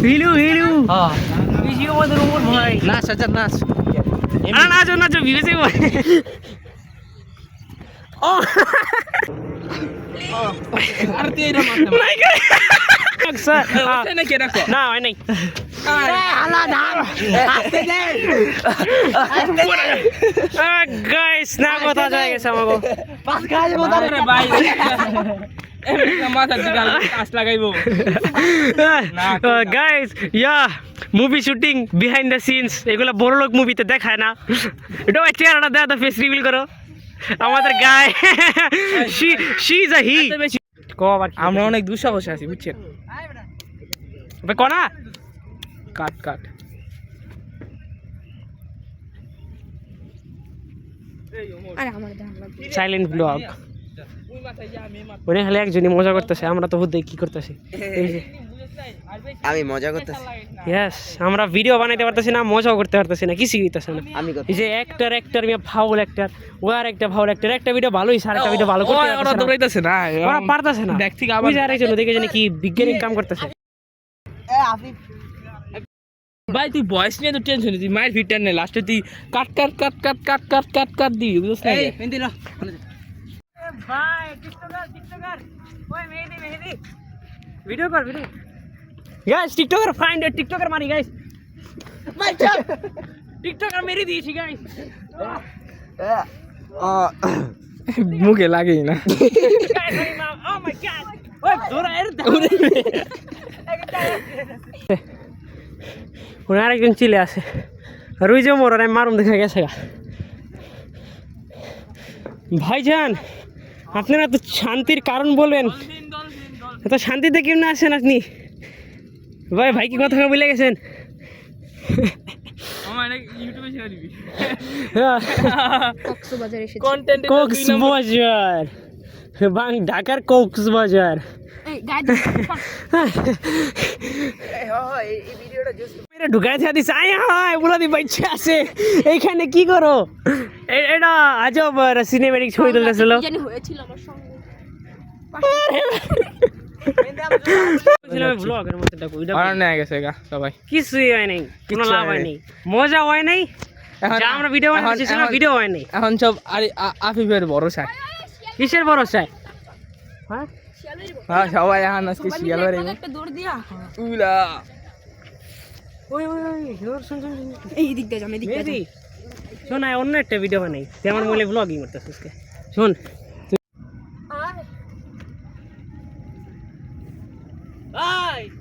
হিলু হিলু বেশি আমাদের উপর ভাই নাচ আচ্ছা নাচ নাচো নাচো ভিউছে ভাই ও আর তুই না মারতে নাই স্যার ওটা না কে রাখো না হয় নাই আলা ধান আস্তে দে গাইস না কথা যায় গেছে আমাগো পাস গায়ে বতা রে ভাই মাথা দিগাল কাজ লাগাইবো গাইস ইয়া movie shooting behind the scenes এগুলা বড় লোক মুভিতে দেখায় না এটা ওই চেহারাটা দাও ফেস রিভিল করো আমাদের গায় শি ইজ আ হি আমরা অনেক দুঃসাহসে আছি বুঝছেন ভাই কোনা কাট কাট আরে আমার সাইলেন্ট ব্লগ ওরে খালি একজনই মজা করতেছে আমরা তো বুঝতে কি করতেছি এই যে আমি মজা করতেছি यस আমরা ভিডিও বানাইতে পারতেছি না মজাও করতে পারতেছি না কিছুই হইতাছে না আমি এই যে অ্যাক্টর মিয়া ফাউল অ্যাক্টর ও আর একটা ফাউল অ্যাক্টর একটা ভিডিও ভালোই আর একটা ভিডিও ভালো করতে পারতেছে ওরা দৌড়াইতেছে না ওরা পারতেছে না দেখ ঠিক আবার আর একজন দেখে জানি কি বিজ্ঞানিক কাম করতেছে এ আফিফ ভাই তুই ভয়েস নিয়ে তো টেনশন তুই মাইর ফিটার নে লাস্টে তুই কাট কাট কাট কাট কাট কাট কাট কাট দি বুঝছ না এই মেহেদি না ভাই টিকটকার ওই মেহেদি ভিডিও কর video guys TikToker find TikToker मारी गाइस भाई चल टिकटॉकर मेरी दी थी गाइस मुझे लगे ना ओह माय गॉड ओए थोड़ा यार उनार একজন চিলে আছে আর ওই যে মোরা মারুম দেখা গেছে ভাইজান আপনারা তো শান্তির কারণ বলবেন এত শান্তিতে কেন আসেন আপনি ভাই ভাই কি কথা বলে গেছেন আমার ইউটিউবে ছেড়ে দিবি কক্সবাজার এসেছে কন্টেন্ট কক্সবাজার বাং ঢাকার কক্সবাজার এই গাইড এই ভিডিওটা জাস্ট মেরে ঢুকাই দিছে আয় হায় বলা দি বাইচে আছে এইখানে কি করো এটা আজব সিনেম্যাটিক ছবি তুলতেছিল জানি হয়েছিল আমার সঙ্গে ব্লগের মধ্যে দেখো এটা আর না গেছে গা সবাই কিছুই হয় নাই কোনো লাভ হয় নাই মজা হয় নাই এখন আমরা ভিডিও বানাচ্ছি না ভিডিও হয় নাই এখন সব আরে আফিফের ভরসা কিসের ভরসা হ্যাঁ হ্যাঁ সবাই এখন আজকে শিয়ালের একটা দৌড় দিয়া উলা ওই ওই ওই জোর শুন এই দিক দিয়ে যাম এই দিক দিয়ে শোন আয় অন্য একটা ভিডিও বানাই তেমন বলে ব্লগিং করতেছিস আজকে শোন Ay!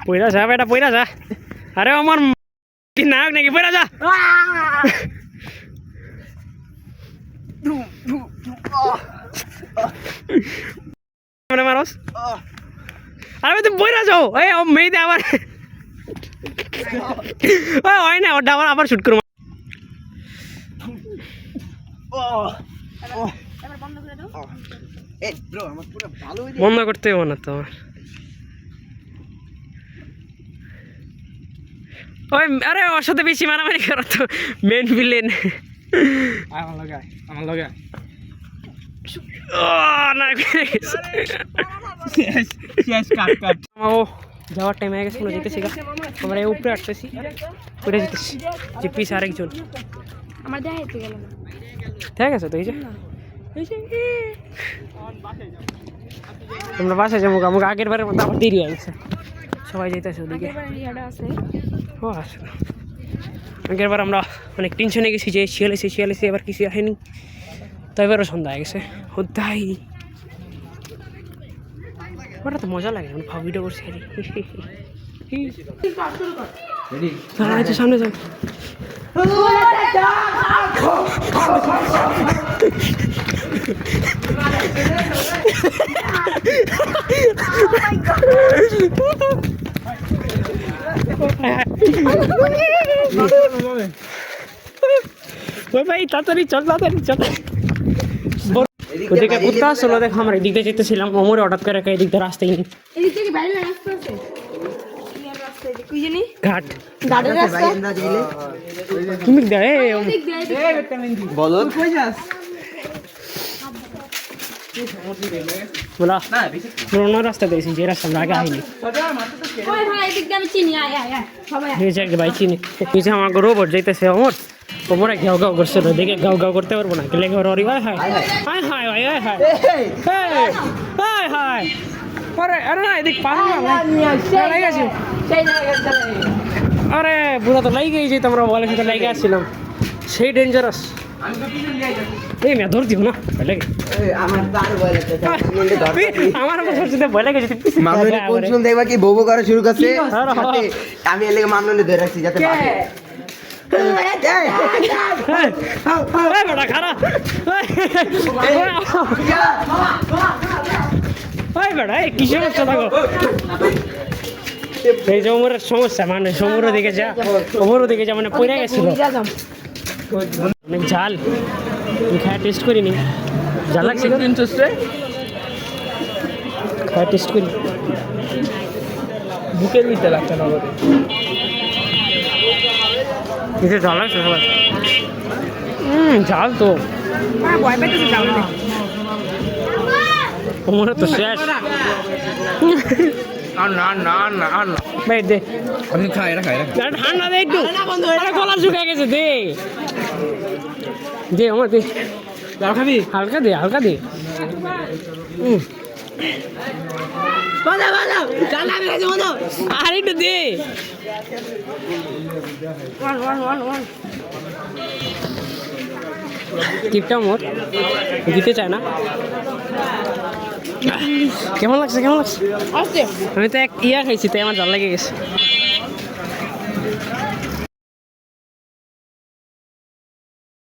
পয়রা যা বেটা পয়রা যা আরে আমার কি নাক নাকি পয়রা যা মানে মারস আরে তুই পয়রা যাও এই মেয়েদে আবার ওই হয় না ওটা আবার শুট করব বন্ধ করতে হবে না তোমার ওই আরে ওর সাথে বেশি মারামারি করো তো মেন ভিলেন আমার লগে যাওয়ার টাইম হয়ে গেছে যেতেছি আমরা এই উপরে আসতেছি উপরে যেতেছি যে পিস আরেকজন আমার দেখাইতে গেল না ঠিক আছে তো এই যে আমরা বাসায় যাবো আমাকে আগের বারের মতো আবার দেরি হয়ে গেছে সবাই যাইতেছে ওদিকে ও আসে না আগের বার আমরা অনেক টেনশনে গেছি যে শিয়ালেছি এবার কিছু আসেনি তো এবারও সন্ধ্যা হয়ে গেছে হোদাই ওটা তো মজা লাগে আমি ভিডিও করছি সামনে যান ভাই তাড়াতাড়ি চল ওদিকে কুত্তা আসলো দেখ আমরা এদিক দিয়ে যেতেছিলাম অমরে হঠাৎ করে এদিক দিয়ে রাস্তায় নেই ঘাট তুমি বলো বলা অন্য রাস্তা দিয়েছি যে রাস্তা আমরা আগে আইনি ভাই চিনি নিচে আমার রোবট যাইতেছে আমার ওপরে ঘাও ঘাও করছে দেখে ঘাও ঘাও করতে পারবো না গেলে ঘর অরি হায় হায় হায় হায় ভাই হায় হায় হায় হায় আরে আরে না এদিক পারো না গেছে আরে বুড়া তো লাইগে গেছে তোমরা বলে সাথে লাইগে আসছিলাম সেই ডেঞ্জারাস এই মেয়ে ধর দিব না ভয় লাগে আমার ভয় লাগে মামুনি কোন সময় দেখবা কি বউ বউ করা শুরু করছে আমি এর লেগে মামুনি ধরে রাখছি যাতে বেটা খারাপ বেটা কিসের হচ্ছে দেখো এই যে ওমরের সমস্যা মানে সমুদ্র দিকে যা ওমরও দিকে যা মানে পড়ে গেছিল অনেক ঝাল খায় টেস্ট করিনি ঝাল লাগছে খায় টেস্ট করি বুকের দিতে লাগছে না এটা ঝাল লাগছে সবাই ঝাল তো ওমরের তো শেষ ভাই দে আমি খাই এটা ঠান্ডা দে একটু গলা শুকিয়ে গেছে দে দে আমার দে খাবি হালকা দে হালকা দে আর একটু দে টিপটা মোর দিতে চায় না কেমন লাগছে কেমন লাগছে আমি তো এক ইয়া খাইছি তাই আমার জাল লেগে গেছে